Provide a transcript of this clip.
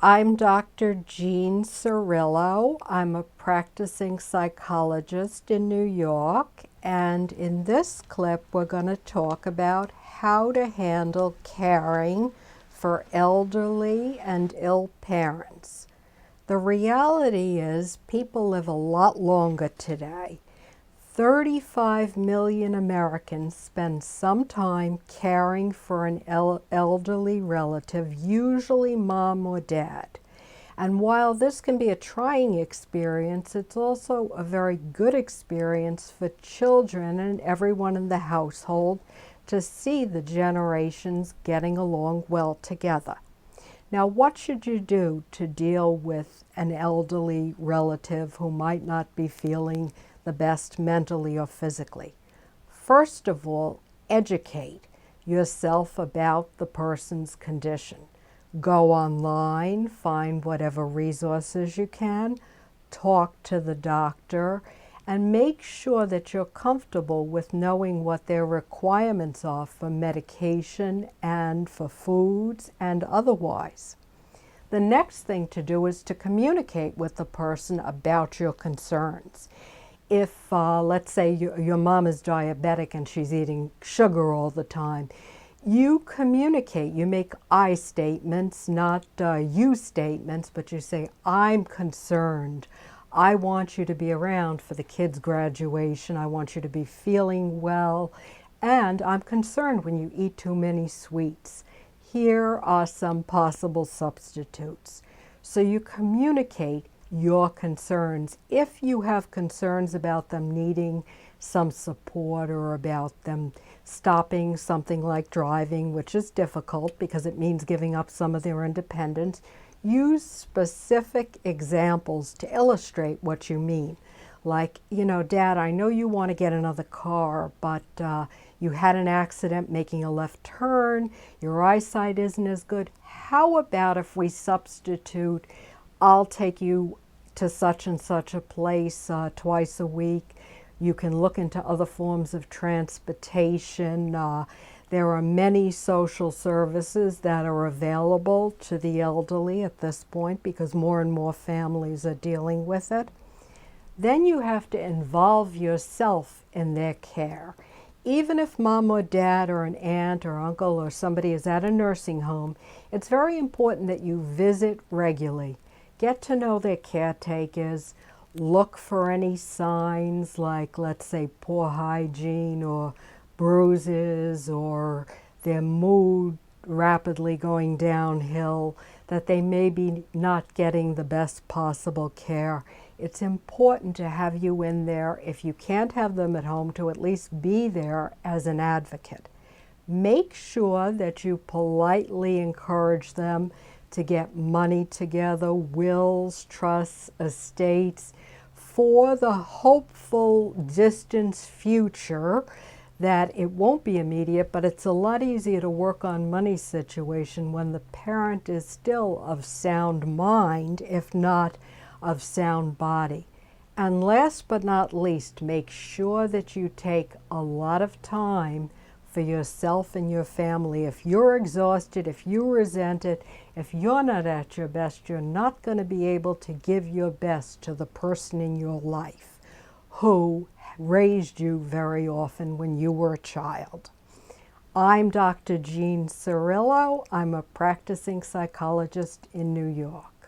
I'm Dr. Jean Cirillo. I'm a practicing psychologist in New York, and in this clip we're going to talk about how to handle caring for elderly and ill parents. The reality is people live a lot longer today. 35 million Americans spend some time caring for an elderly relative, usually mom or dad. And while this can be a trying experience, it's also a very good experience for children and everyone in the household to see the generations getting along well together. Now, what should you do to deal with an elderly relative who might not be feeling the best mentally or physically? First of all, educate yourself about the person's condition. Go online, find whatever resources you can, talk to the doctor, and make sure that you're comfortable with knowing what their requirements are for medication and for foods and otherwise. The next thing to do is to communicate with the person about your concerns. If, let's say, your mom is diabetic and she's eating sugar all the time, you communicate. You make I statements, not you statements, but you say, I'm concerned. I want you to be around for the kids' graduation. I want you to be feeling well. And I'm concerned when you eat too many sweets. Here are some possible substitutes. So you communicate your concerns. If you have concerns about them needing some support or about them stopping something like driving, which is difficult because it means giving up some of their independence, use specific examples to illustrate what you mean. Like, Dad, I know you want to get another car, but you had an accident making a left turn, your eyesight isn't as good. How about if we substitute, I'll take you to such and such a place twice a week. You can look into other forms of transportation. There are many social services that are available to the elderly at this point because more and more families are dealing with it. Then you have to involve yourself in their care. Even if mom or dad or an aunt or uncle or somebody is at a nursing home, it's very important that you visit regularly. Get to know their caretakers. Look for any signs like, let's say, poor hygiene or bruises or their mood rapidly going downhill, that they may be not getting the best possible care. It's important to have you in there, if you can't have them at home, to at least be there as an advocate. Make sure that you politely encourage them to get money together, wills, trusts, estates, for the hopeful distant future that it won't be immediate, but it's a lot easier to work on money situation when the parent is still of sound mind, if not of sound body. And last but not least, make sure that you take a lot of time for yourself and your family. If you're exhausted, if you resent it, if you're not at your best, you're not going to be able to give your best to the person in your life who raised you very often when you were a child. I'm Dr. Jean Cirillo. I'm a practicing psychologist in New York.